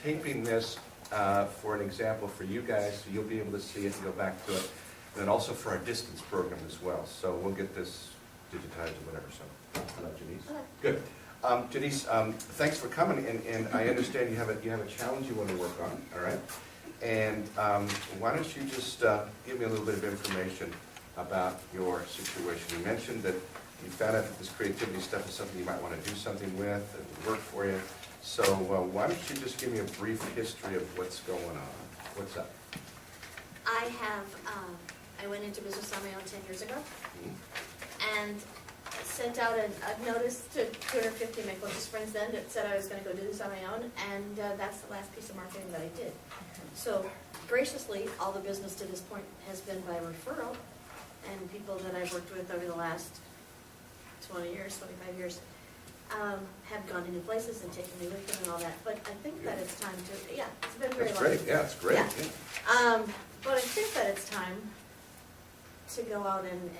taping this for an example for you guys, so you'll be able to see it and go back to it. And then also for our distance program as well. So we'll get this digitized or whatever, so. Hello, Janice. Hello. Good. Janice, thanks for coming, and I understand you have a challenge you want to work on, all right? And why don't you just give me a little bit of information about your situation. You mentioned that you found out that this creativity stuff is something you might want to do something with and would work for you. So why don't you just give me a brief history of what's going on? What's up? I went into business on my own 10 years ago and sent out a notice to 250 of my closest friends then that said I was going to go do this on my own, and that's the last piece of marketing that I did. So graciously, all the business to this point has been by referral, and people that I've worked with over the last 20 years, 25 years, have gone into places and taken me with them and all that. But I think that it's time to, yeah, it's been very long. That's great, yeah, it's great. Yeah. Yeah. But I think that it's time to go out and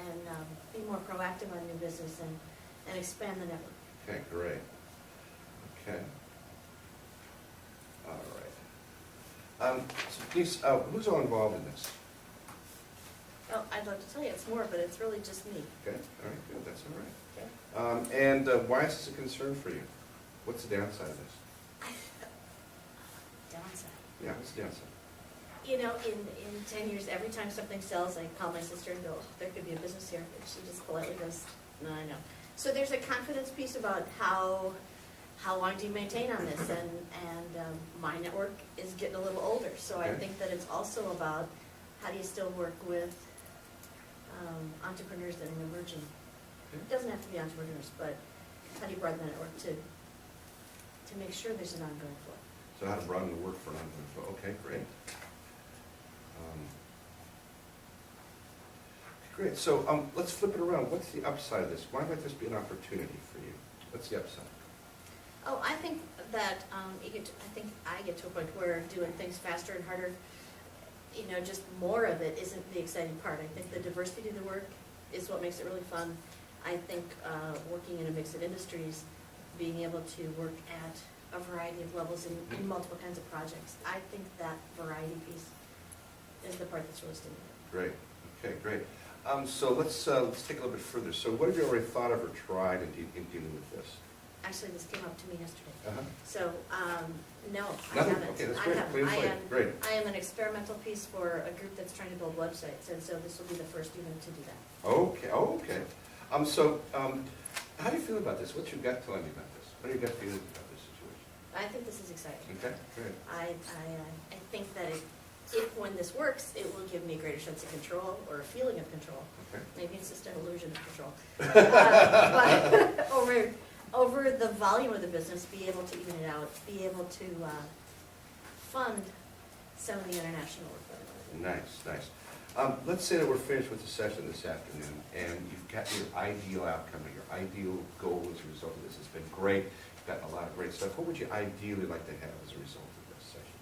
be more proactive on new business and expand the network. Okay, great. Okay. All right. So please, who's all involved in this? Well, I'd love to tell you it's more, but it's really just me. Okay, all right, good, that's all right. Okay. And why is this a concern for you? What's the downside of this? Downside. Yeah, what's the downside? You know, in 10 years, every time something sells, I call my sister and go, oh, there could be a business here. And she just politely goes, no, I know. So there's a confidence piece about how long do you maintain on this? And my network is getting a little older. So I Okay. think that it's also about how do you still work with entrepreneurs that are emerging. Okay. It doesn't have to be entrepreneurs, but how do you broaden the network to make sure there's an ongoing flow? So how to broaden the work for an ongoing flow. Okay, great. Great, so let's flip it around. What's the upside of this? Why might this be an opportunity for you? What's the upside? Oh, I think that I get to a point where doing things faster and harder, you know, just more of it isn't the exciting part. I think the diversity of the work is what makes it really fun. I think working in a mix of industries, being able to work at a variety of levels in multiple kinds of projects, I think that variety piece is the part that's really stimulating. Great, okay, great. So let's take a little bit further. So what have you already thought of or tried in dealing with this? Actually, this came up to me yesterday. Uh-huh. So, no, I Nothing? haven't. Okay, that's I great. haven't. Clean slate. Great. I am an experimental piece for a group that's trying to build websites, and so this will be the first even to do that. Okay, oh, okay. How do you feel about this? What's your gut telling you about this? What are your gut feelings about this situation? I think this is exciting. Okay, great. I think that if when this works, it will give me a greater sense of control or a feeling of control. Okay. Maybe it's just an illusion of control. But over the volume of the business, be able to even it out, be able to fund some of the international work that I'm going to do. Nice, nice. Let's say that we're finished with the session this afternoon, and you've got your ideal outcome, or your ideal goal as a result of this. It's been great. You've gotten a lot of great stuff. What would you ideally like to have as a result of this session?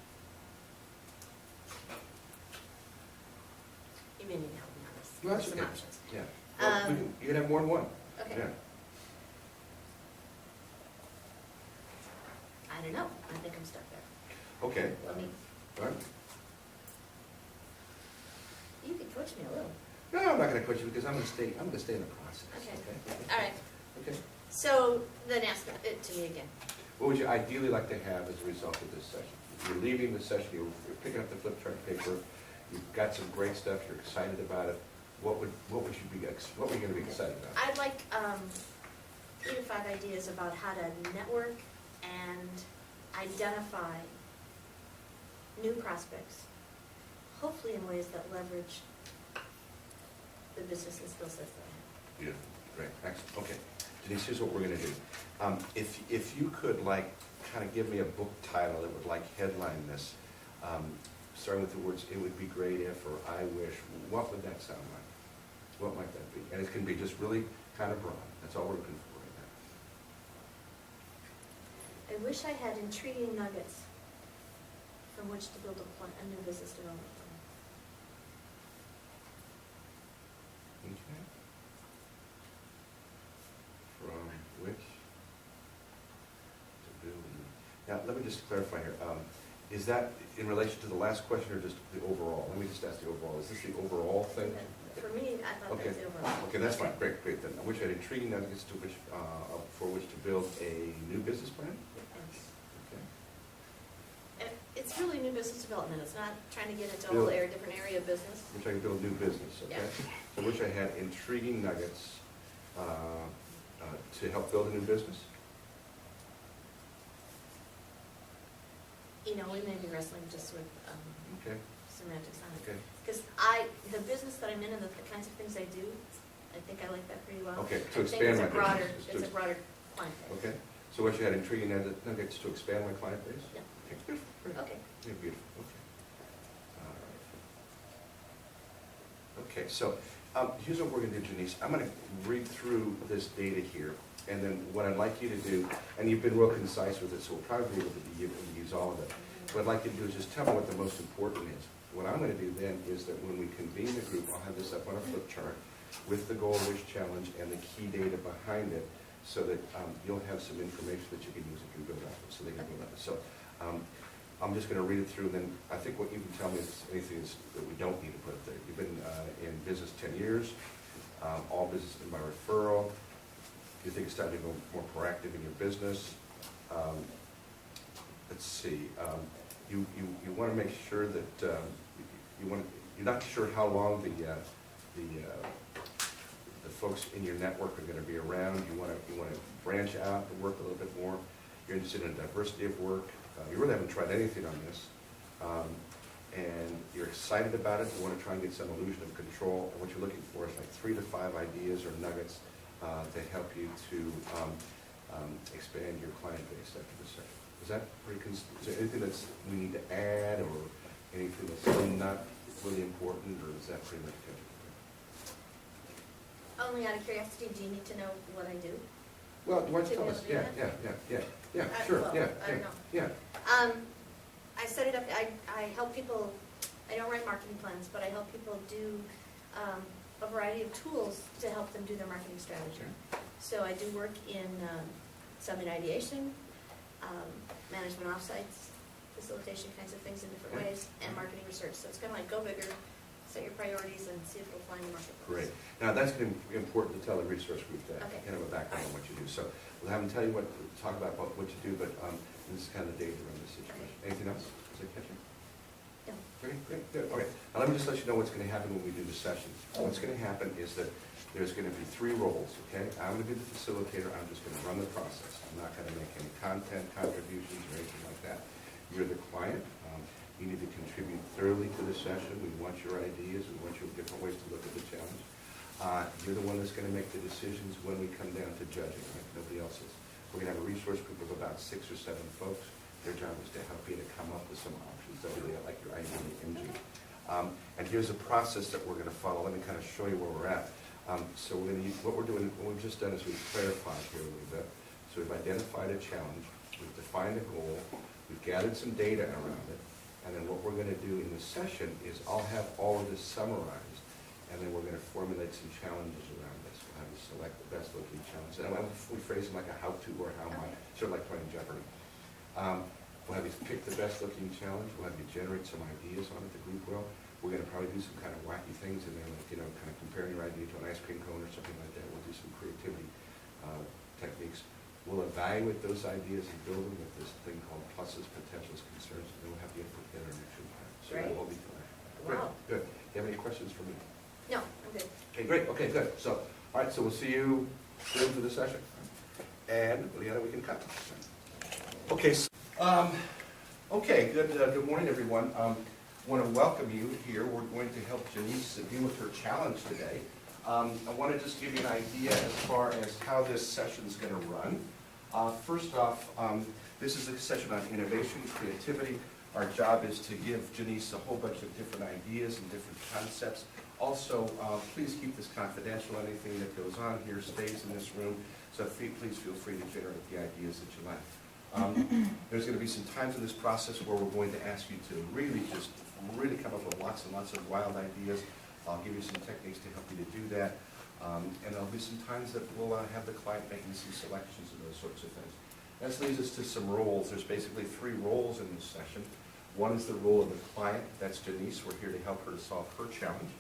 You may need to help me on this. Well, that's Some okay. options. Yeah. Well, you can have more than one. Okay. Yeah. I don't know. I think I'm stuck there. Okay. Let me. All right. You can coach me a little. No, I'm not going to quit you because I'm going to stay in the process. Okay. All right. Okay. So then ask it to me again. What would you ideally like to have as a result of this session? If you're leaving the session, you're picking up the flip chart paper, you've got some great stuff, you're excited about it. What were you going to be excited about? I'd like 3 to 5 ideas about how to network and identify new prospects, hopefully in ways that leverage the business and skill sets that I have. Beautiful, great, excellent. Okay, Denise, here's what we're going to do. If you could kind of give me a book title that would headline this, starting with the words "It would be great if" or "I wish," what would that sound like? What might that be? And it can be just really kind of broad. That's all we're looking for right I wish I had intriguing nuggets from which to build a new business development plan. now. Okay. From which to build. Now, let me just clarify here. Is that in relation to the last question or just the overall? Let me just ask the overall. Is this the overall thing? For me, I thought Okay. that's the overall. Okay, that's fine. Great, great then. Which had intriguing nuggets to which, for which to build a new business plan? Yes. Okay. And it's really new business development, it's not trying to get into a whole different area of business. Which I can build new business, okay? Yeah. So which I had intriguing nuggets to help build a new business? You know, we may be wrestling just with Okay, semantics on it. okay. Because the business that I'm in and the kinds of things I do, I think I like that pretty well. Okay, to I think expand my it's a broader, business. it's a broader client base. Okay, so what you had intriguing nuggets to expand my client base? Yeah. Okay, good, great. Okay. Yeah, beautiful, okay. All right. Okay, so here's what we're gonna do, Janice. I'm gonna read through this data here, and then what I'd like you to do, and you've been real concise with it, so we'll probably be able to use all of it. What I'd like you to do is just tell me what the most important is. What I'm gonna do then is that when we convene the group, I'll have this up on a flip chart with the goal, wish, challenge, and the key data behind it, so that you'll have some information that you can use if you build out, so they can build out. So I'm just gonna read it through, and then I think what you can tell me is anything that we don't need to put up there. You've been in business 10 years, all business is by referral. You think it's time to go more proactive in your business. Let's see, you want to make sure that you're not sure how long the folks in your network are going to be around. You want to branch out and work a little bit more. You're interested in diversity of work. You really haven't tried anything on this, and you're excited about it. You want to try and get some illusion of control. And what you're looking for is like 3 to 5 ideas or nuggets to help you to expand your client base after this session. Is that pretty, is there anything that's we need to add or anything that's not really important, or is that pretty much good? Only out of curiosity, do you need to know what I do? Well, why don't you To tell be us? able to do Yeah, that? sure, Well, yeah, I don't know. yeah. I set it up, I help people, I don't write marketing plans, but I help people do a variety of tools to help them do their marketing strategy. Okay. So I do work in summit ideation, management offsites, facilitation kinds of things in different Okay. ways, and marketing research. So it's kind of like go bigger, set your priorities, and see if it'll fly in the marketplace. Great. Now, that's going to be important to tell the resource group that, Okay. kind of a background on what you do. So we'll have them tell you talk about what you do, but this is kind of the data around this situation. Okay. Anything else? Is that catching? No. Great, great, good. Okay, now let me just let you know what's going to happen when we do the session. What's going to happen is that there's going to be 3 roles, okay? I'm going to be the facilitator. I'm just going to run the process. I'm not going to make any content contributions or anything like that. You're the client. You need to contribute thoroughly to the session. We want your ideas. We want your different ways to look at the challenge. You're the one that's going to make the decisions when we come down to judging, right? Nobody else is. We're going to have a resource group of about 6 or 7 folks. Their job is to help you to come up with some options that really like your idea MG. And here's a process that we're going to follow. Let me kind of show you where we're at. So we're going to use, what we're doing, what we've just done is we've clarified here a little bit. So we've identified a challenge, we've defined a goal, we've gathered some data around it, and then what we're going to do in the session is I'll have all of this summarized, and then we're going to formulate some challenges around this. We'll have you select the best looking challenge. And we phrase them like a how-to or how much, sort of like playing Jeopardy. We'll have you pick the best looking challenge. We'll have you generate some ideas on it, the group will. We're going to probably do some kind of wacky things in there, like, you know, kind of comparing your idea to an ice cream cone or something like that. We'll do some creativity techniques. We'll evaluate those ideas and build them with this thing called pluses, potentials, concerns, and then we'll have the input together in action plan. So Great. that will be tonight. Wow. Good. Do you have any questions for me? No, I'm good. Okay, great. Okay, good. So, all right, so we'll see you soon for the session. And, Leanna, we can cut. Okay, so, okay, good morning, everyone. I want to welcome you here. We're going to help Janice deal with her challenge today. I want to just give you an idea as far as how this session is going to run. First off, this is a session on innovation, creativity. Our job is to give Janice a whole bunch of different ideas and different concepts. Also, please keep this confidential. Anything that goes on here stays in this room, so please feel free to generate the ideas that you like. There's going to be some times in this process where we're going to ask you to really come up with lots and lots of wild ideas. I'll give you some techniques to help you to do that. And there'll be some times that we'll have the client making some selections and those sorts of things. That leads us to some roles. There's basically 3 roles in this session. One is the role of the client, that's Denise, we're here to help her to solve her challenge.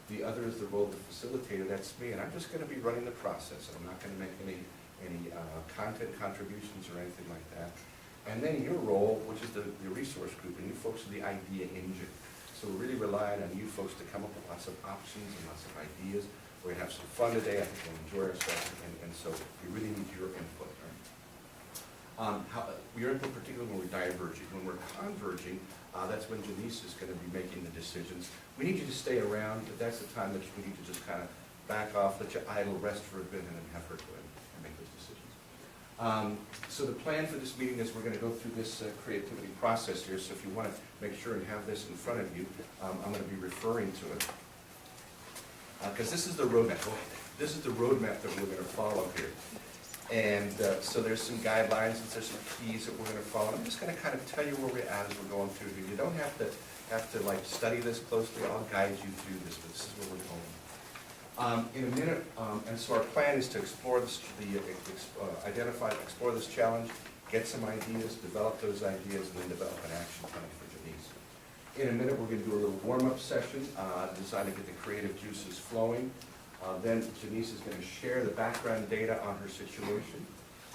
The other is the role of the facilitator, that's me, and I'm just gonna be running the process. I'm not gonna make any content contributions or anything like that. And then your role, which is the resource group, and you folks are the idea engine. So we're really relying on you folks to come up with lots of options and lots of ideas. We're gonna have some fun today, I think we'll enjoy ourselves, and so we really need your input. Your input particularly when we're diverging. When we're converging, that's when Janice is going to be making the decisions. We need you to stay around, but that's the time that we need to just kind of back off, let you idle, rest for a bit, and then have her go in and make those decisions. So the plan for this meeting is we're going to go through this creativity process here, so if you want to make sure and have this in front of you, I'm going to be referring to it. Because this is the roadmap. This is the roadmap that we're going to follow here. And so there's some guidelines and there's some keys that we're going to follow. I'm just going to kind of tell you where we're at as we're going through here. You don't have to like study this closely. I'll guide you through this, but this is where we're going. In a minute, and so our plan is to explore this, explore this challenge, get some ideas, develop those ideas, and then develop an action plan for Denise. In a minute, we're going to do a little warm-up session designed to get the creative juices flowing. Then Janice is going to share the background data on her situation.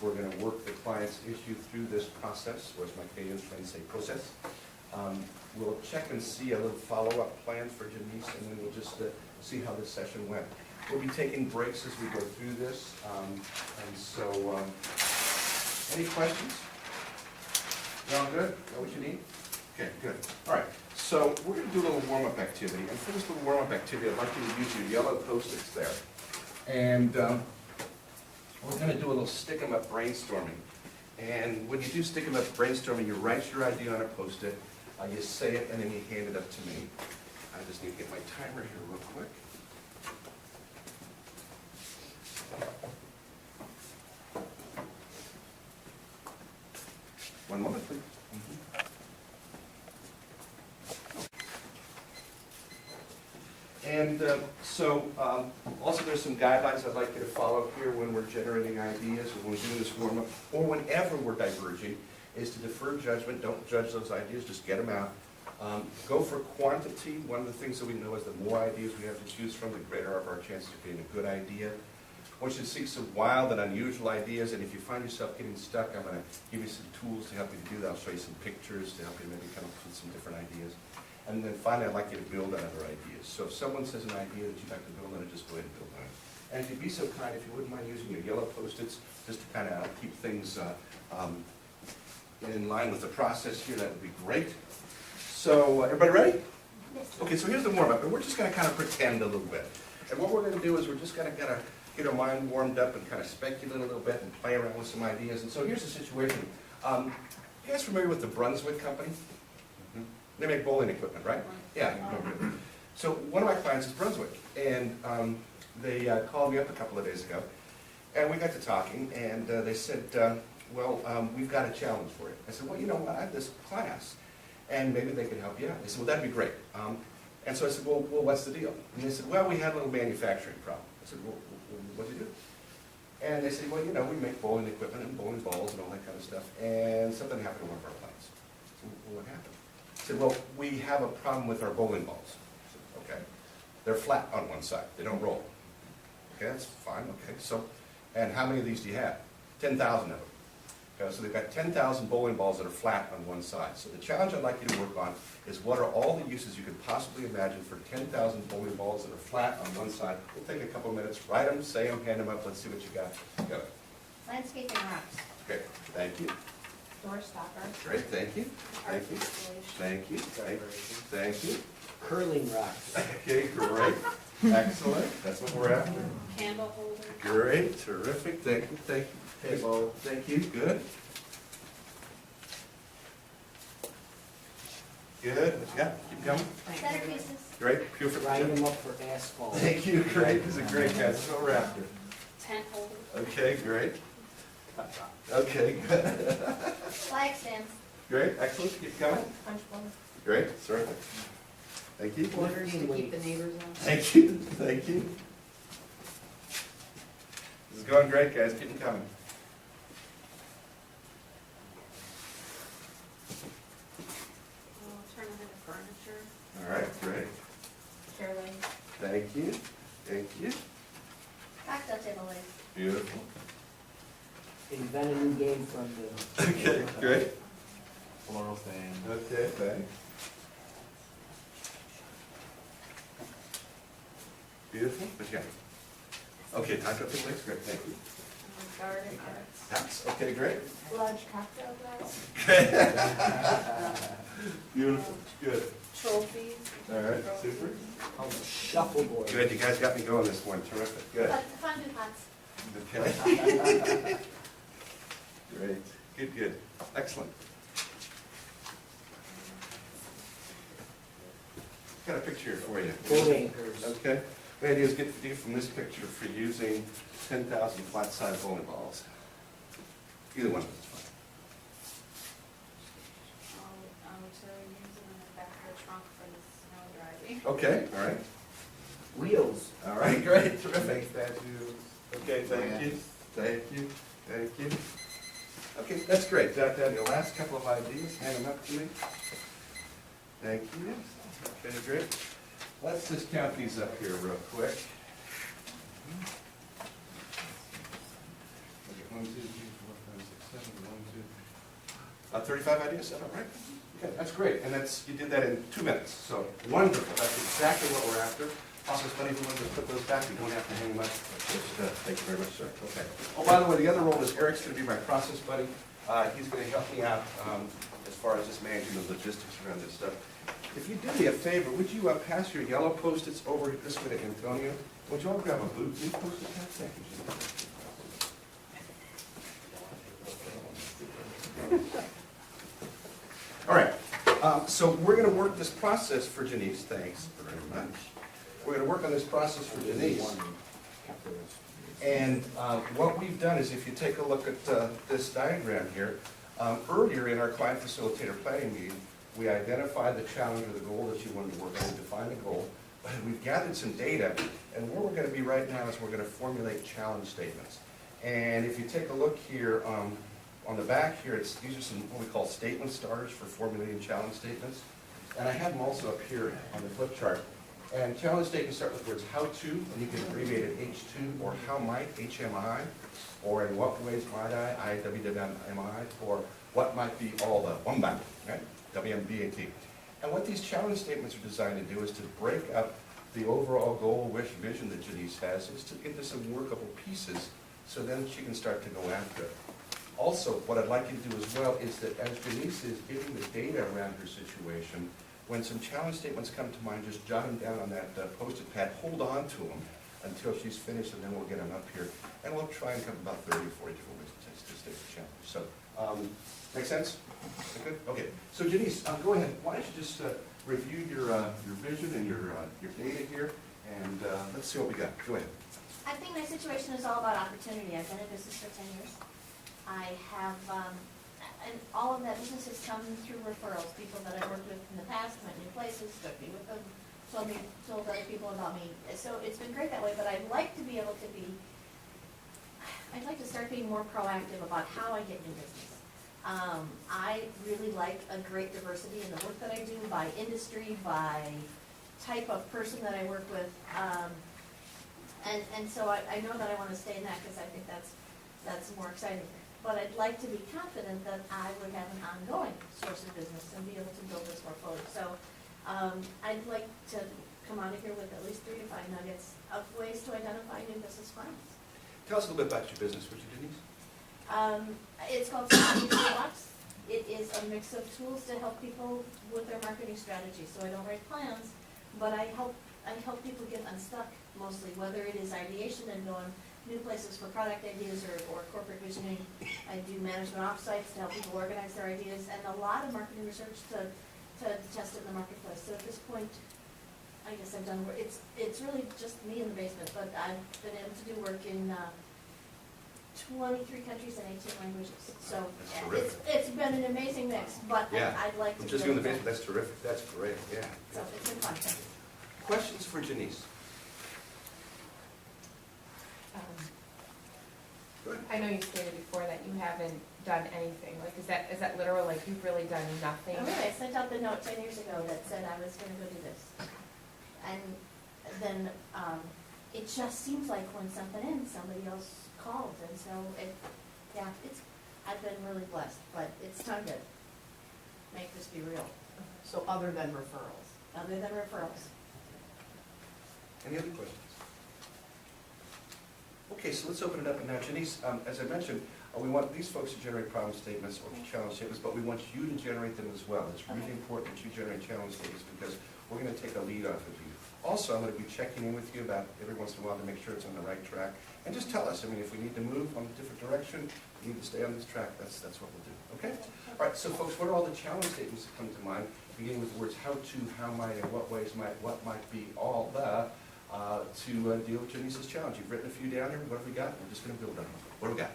We're going to work the client's issue through this process, or as my Canadian friends say, process. We'll check and see a little follow-up plan for Janice, and then we'll just see how this session went. We'll be taking breaks as we go through this. And so, any questions? You all good? Know what you need? Okay, good. All right. So we're going to do a little warm-up activity, and for this little warm-up activity, I'd like you to use your yellow Post-its there. And we're going to do a little stick-em-up brainstorming. And when you do stick-em-up brainstorming, you write your idea on a Post-it, you say it, and then you hand it up to me. I just need to get my timer here real quick. One moment, please. And also there's some guidelines I'd like you to follow here when we're generating ideas, or when we're doing this warm-up, or whenever we're diverging, is to defer judgment. Don't judge those ideas, just get them out. Go for quantity. One of the things that we know is the more ideas we have to choose from, the greater are our chances of getting a good idea. I want you to seek some wild and unusual ideas, and if you find yourself getting stuck, I'm going to give you some tools to help you to do that. I'll show you some pictures to help you maybe come up with some different ideas. And then finally, I'd like you to build on other ideas. So if someone says an idea that you'd like to build on it, just go ahead and build on it. And if you'd be so kind, if you wouldn't mind using your yellow Post-its, just to kind of keep things in line with the process here, that would be great. So, everybody ready? Yes. Okay, so here's the warm-up, and we're just going to kind of pretend a little bit. And what we're going to do is we're just going to get our mind warmed up and kind of speculate a little bit and play around with some ideas. And so here's the situation. You guys familiar with the Brunswick Company? They make bowling equipment, right? Yeah. So one of my clients is Brunswick, and they called me up a couple of days ago, and we got to talking, and they said, we've got a challenge for you. I said, well, you know what, I have this class, and maybe they could help you out. They said, well, that'd be great. And so I said, well, what's the deal? And they said, well, we had a little manufacturing problem. I said, well, what do you do? And they said, well, you know, we make bowling equipment and bowling balls and all that kind of stuff, and something happened to one of our clients. I said, well, what happened? I said, well, we have a problem with our bowling balls. I said, okay. They're flat on one side. They don't roll. Okay, that's fine. Okay, so, and how many of these do you have? 10,000 of them. Okay, so they've got 10,000 bowling balls that are flat on one side. So the challenge I'd like you to work on is what are all the uses you could possibly imagine for 10,000 bowling balls that are flat on one side. We'll take a couple minutes, write them, say them, hand them up. Let's see what you got. Go. Landscaping rocks. Okay, thank you. Door stopper. Great, thank you. Thank you. Thank you. Thank you. Curling rocks. Okay, great. Excellent. That's what we're after. Candle holder. Great, terrific. Thank you, thank you. Table. Thank you, good. Good, what you got? Keep going. Centerpieces. Great, pure for Line them up for asphalt. Thank you, great. This is a great guy. That's what we're after. Tent holder. Okay, great. Okay, good. Flag stands. Great, excellent. Keep going. Punch bowl. Great, terrific. Thank you. Borders to keep the neighbors out. Thank you, thank you. This is going great, guys. Keep them coming. Thank you, thank you. Cocktail table legs. Beautiful. Invent a new game from the. Okay, great. Floral thing. Okay, thanks. Beautiful, what you got? Okay, cocktail table legs, great, thank you. Garden arts. That's, okay, great. Large cocktail glass. Beautiful, good. Trophies. All right, super. Called a shuffleboard. Good, you guys got me going this morning, terrific, good. Fondue pots. Okay. Great, good, good, excellent. Got a picture here for you. Boat anchors. Okay, the idea is get you from this picture for using 10,000 flat-side bowling balls. Either one of them is fine. I'll use them in the back of the trunk for the snow driving. Okay, all right, Wheels. all right, great, terrific. Make that do. Okay, thank you, thank you, thank you. Okay, that's great. Jot down your last couple of ideas, hand them up to me. Thank you. Okay, great. Let's just count these up here real quick. Okay, 1, 2, 3, 4, 5, 6, 7, 1, 2. 35 ideas, is that all right? Okay, that's great, and that's, you did that in 2 minutes, so wonderful. That's exactly what we're after. Office money, if you want to put those back, you don't have to hang them up. Just, thank you very much, sir. Okay. Oh, by the way, the other role is Eric's going to be my process buddy. He's going to help me out as far as just managing the logistics around this stuff. If you do me a favor, would you pass your yellow Post-its over this way to Antonio? Would you all grab a blue Post-it pad? Thank you. All right, so we're going to work this process for Janice. Thanks very much. We're going to work on this process for Janice. And what we've done is, if you take a look at this diagram here, earlier in our client facilitator planning meeting, we identified the challenge or the goal that you wanted to work on, define a goal, but we've gathered some data, and where we're going to be right now is we're going to formulate challenge statements. And if you take a look here, on the back here, these are some what we call statement starters for formulating challenge statements. And I have them also up here on the flip chart. And challenge statements start with words how to, and you can abbreviate it H2, or how might, HMI, or in what ways might I, IWWMI, or what might be all the WMBAT, right? WMBAT. And what these challenge statements are designed to do is to break up the overall goal, wish, vision that Janice has, is to get into some workable pieces, so then she can start to go after it. Also, what I'd like you to do as well is that as Janice is giving the data around her situation, when some challenge statements come to mind, just jot them down on that Post-it pad, hold on to them until she's finished, and then we'll get them up here. And we'll try and come about 30 or 40 different ways to state the challenge. So, make sense? Good? Okay. So Janice, go ahead. Why don't you just review your vision and your data here, and let's see what we got. Go ahead. I think my situation is all about opportunity. I've been in business for 10 years. I have, and all of that business has come through referrals. People that I've worked with in the past went new places, took me with them, told other people about me. So it's been great that way, but I'd like to be able to be, I'd like to start being more proactive about how I get new business. I really like a great diversity in the work that I do, by industry, by type of person that I work with. And so I know that I want to stay in that because I think that's more exciting. But I'd like to be confident that I would have an ongoing source of business and be able to build this portfolio. So I'd like to come out of here with at least 3 to 5 nuggets of ways to identify new business clients. Tell us a little bit about your business, would you, Denise? It's called Strategy Toolbox. It is a mix of tools to help people with their marketing strategy. So I don't write plans, but I help people get unstuck mostly, whether it is ideation and going new places for product ideas or corporate visioning. I do management offsites to help people organize their ideas, and a lot of marketing research to test it in the marketplace. So at this point, I guess I've done work. It's really just me in the basement, but I've been able to do work in 23 countries and 18 languages. So it's been an amazing mix, but Yeah. I'd like to Just be doing the able to- business, that's terrific, that's great, yeah. So it's been fun. Questions for Janice? Go ahead. I know you stated before that you haven't done anything, like, is that literal, like, you've really done nothing? Oh, really? I sent out the note 10 years ago that said I was gonna go do this. And then, it just seems like when something ends, somebody else calls, and so I've been really blessed, but it's time to make this be real, So other than referrals? other than referrals. Any other questions? Okay, so let's open it up. And now, Janice, as I mentioned, we want these folks to generate problem statements or challenge statements, but we want you to generate them as well. It's really Okay. important that you generate challenge statements because we're going to take a lead off of you. Also, I'm going to be checking in with you about every once in a while to make sure it's on the right track. And just tell us, I mean, if we need to move on a different direction, we need to stay on this track, that's what we'll do, okay? All right, so folks, what are all the challenge statements that come to mind, beginning with the words how to, how might, and what ways might, what might be all the, to deal with Janice's challenge? You've written a few down here, what have we got? We're just going to build on them. What do we got?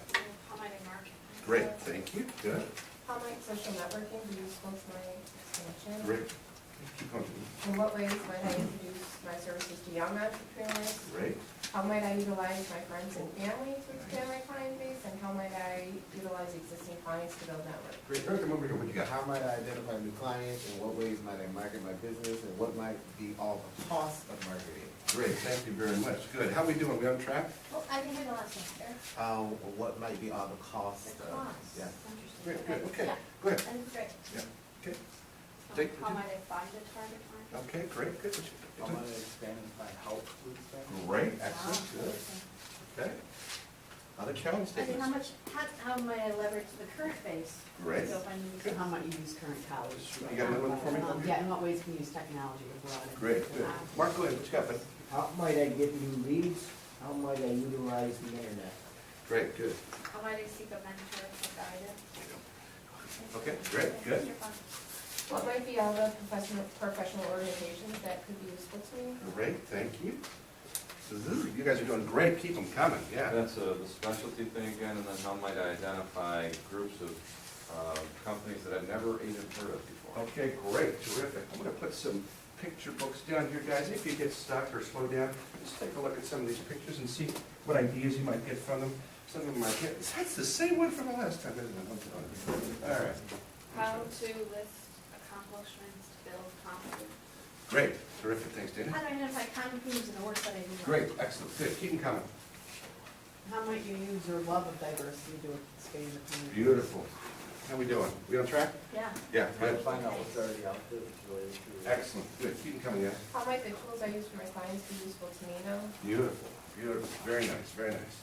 How might I mark? Great, thank you, good. How might social networking be useful to my expansion? Great. Keep going, Janice. In what ways might I introduce my services to young entrepreneurs? Great, How might I utilize my friends and family to expand my client base? And how might I utilize existing clients to build network? great. Eric, come over here, what you got? How might I identify new clients, and what ways might I market my business, and what might be all the costs of marketing? Great, thank you very much. Good. How we doing? We on track? Well, I didn't hear the last one, Eric. What might be all the costs The of? cost. Yeah. Interesting. Great, good, okay. Yeah, Go ahead. I think it's great. Yeah, okay. Take- How might I find a target market? Okay, great, good. How might I expand and find help to expand? Great, excellent, good. Okay. Other challenge I mean, statements? how might I leverage the current base? Great. So if I need So to- how might you use current college? You got another one for me? Yeah, in what ways can you use technology as well? Great, good. Mark, go ahead, what you got, bud? How might I get new leads? How might I utilize the internet? Great, good. How might I seek a mentor or guidance? Okay, great, good. You're fine. What might be all the professional organizations that could be useful to me? Great, thank you. You guys are doing great, keep them coming, yeah. That's the specialty thing again, and then how might I identify groups of companies that I've never even heard of before? Okay, great, terrific. I'm gonna put some picture books down here, guys. If you get stuck or slow down, just take a look at some of these pictures and see what ideas you might get from them. Some of them might get, that's the same one from the last time, isn't it? All right. How to list accomplishments to build confidence. Great, terrific, thanks, Dana. How do I identify common themes in the work that I do? Great, excellent, good, keep them coming. How might you use your love of diversity to expand the community? Beautiful. How we doing? We on track? Yeah. Yeah, Try to good. find out what's already out there that's related to. Excellent, good, keep them coming, guys. How might the tools I use for my clients be useful to me now? Beautiful, beautiful, very nice, very nice.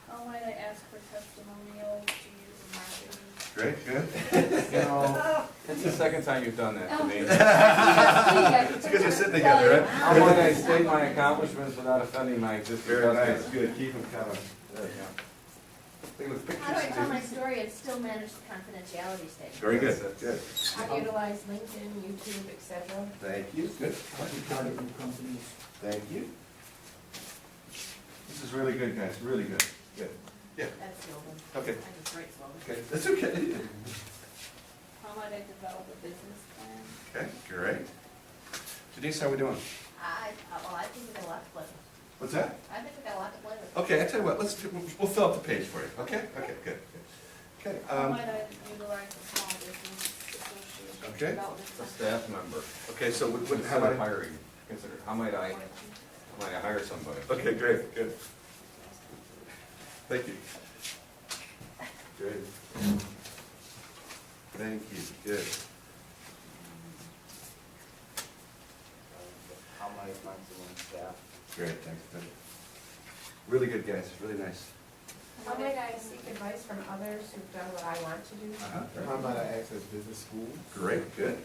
How might I ask for testimonials to use in marketing? Great, good. You know, it's the second time you've done that to me. It's because you're sitting together, right? How might I state my accomplishments without offending my existing Very nice, customers? good, keep them coming. Think of the How do I pictures. tell my story and still manage the confidentiality statement? Very good, good. How to utilize LinkedIn, YouTube, etc. Thank you, good. How to target new companies? Thank you. This is really good, guys, really good, good. That's slogan. Okay, I just write slogan. okay, that's okay. How might I develop a business plan? Okay, great. Denise, how we doing? Well, I think we got a lot to play with. What's that? I think we got a lot to play with. Okay, I tell you what, we'll fill up the page for you, okay? Okay, good, good. Okay, How might I utilize the small business association Okay. development A center? staff member. okay, so how Instead about of hiring, consider, how might I hire somebody? Okay, great, good. Thank you. Good. Thank you, good. How might I find someone staff? Great, thanks, good. Really good, guys, really nice. How might I seek advice from others who've done what I want to do? How might I access business schools? Great, good.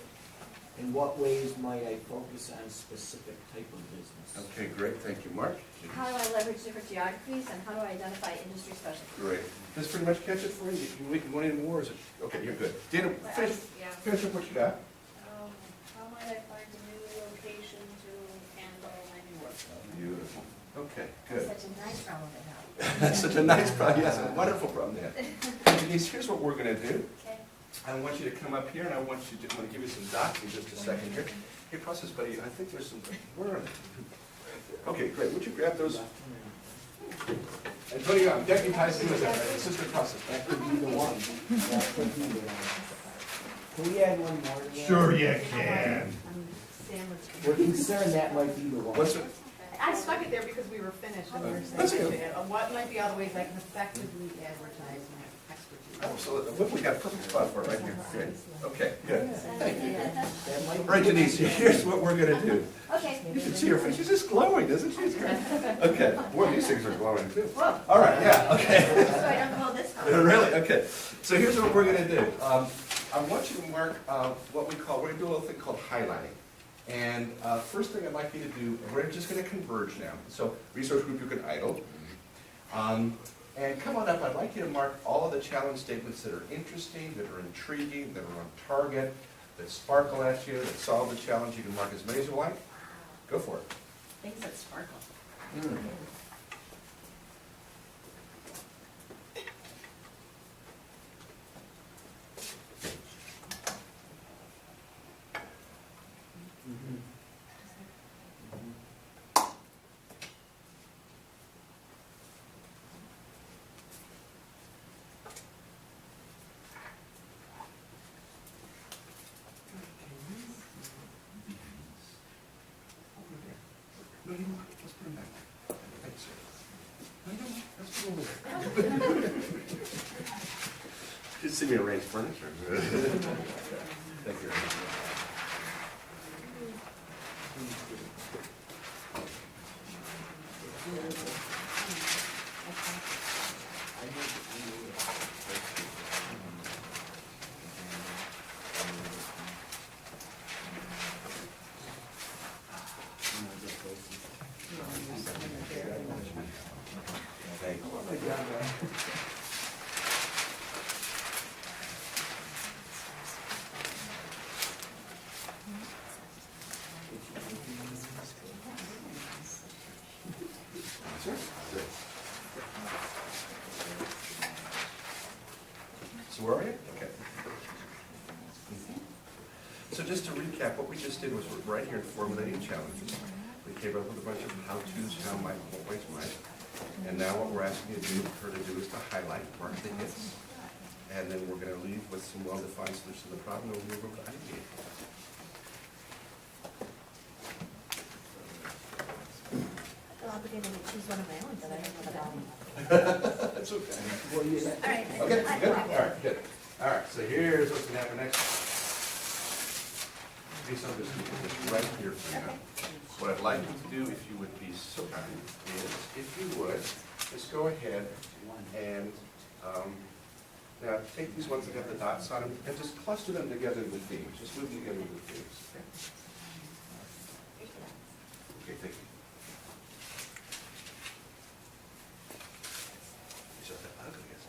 In what ways might I focus on specific type of business? Okay, great, thank you, Mark. How do I leverage different geographies and how do I identify industry specialties? Great. Does this pretty much catch it for you? You want any more, or is it, okay, you're good. Dana, finish up what you got. How might I find a new location to handle my new workload? Beautiful. Okay, good. Such a nice problem to have. That's such a nice problem, yes, a wonderful problem to have. Denise, here's what we're gonna do. Okay. I want you to come up here, and I'm gonna give you some dots in just a second here. Hey, process, buddy, I think there's some, where are they? Okay, great, would you grab those? Antonio, I'm deputizing with that, right? Assistant process. That could be the one. That could be the one. Can we add one more? to that? Sure you can. I'm sandwich. We're concerned that might be the one. What's it? I stuck it there because we were finished and we were That's saying, good. what might be other ways I can effectively advertise my expertise? Oh, so look, we got a perfect spot for it right here. Good. Okay, good. Thank you. That might All be right, the Denise, here's what we're gonna do. Okay. You can see her face, she's just glowing, isn't she? It's great. Okay, boy, these things are glowing too. All right, yeah, okay. So I don't hold this up. Really? Okay. So here's what we're gonna do. I want you to mark what we call, we're gonna do a little thing called highlighting. And first thing I'd like you to do, we're just gonna converge now. So resource group, you can idle. And come on up, I'd like you to mark all of the challenge statements that are interesting, that are intriguing, that are on target, that sparkle at you, that solve the challenge. You can mark as many as you like. Go for it. Things that sparkle. No, you know what? Let's put them back. Thanks. No, let's put them over there. Just see me arrange furniture. Thank you. Thank you. Sure. Good. So where are you? Okay. So just to recap, what we just did was we're right here in formulating challenges. We came up with a bunch of how-tos, how might, what ways might. And now what we're asking her to do is to highlight, mark the hits. And then we're gonna leave with some well-defined solutions to the problem, and we'll move over to ideate. I feel obligated to choose one of my own, but I don't know about. That's okay. Well, you, All right. Okay, good, all right, good. All right, so here's what's gonna happen next. Lisa, I'm just gonna put this right here for you. What I'd like you to do, if you would be so kind, is, if you would, just go ahead and, now take these ones that have the dots on them, and just cluster them together with themes, just move them together with themes. Okay, thank you. These are the ugliest.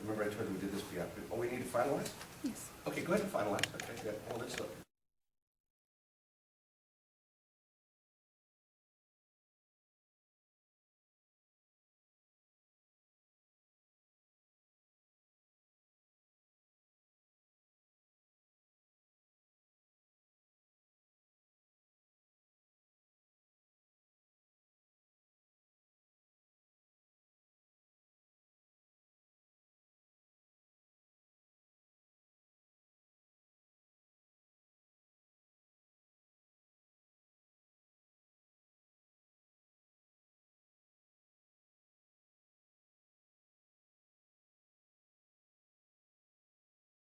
Remember I told you we did this, oh, we need to finalize? Yes. Okay, go ahead and finalize, okay, good. Well, let's look.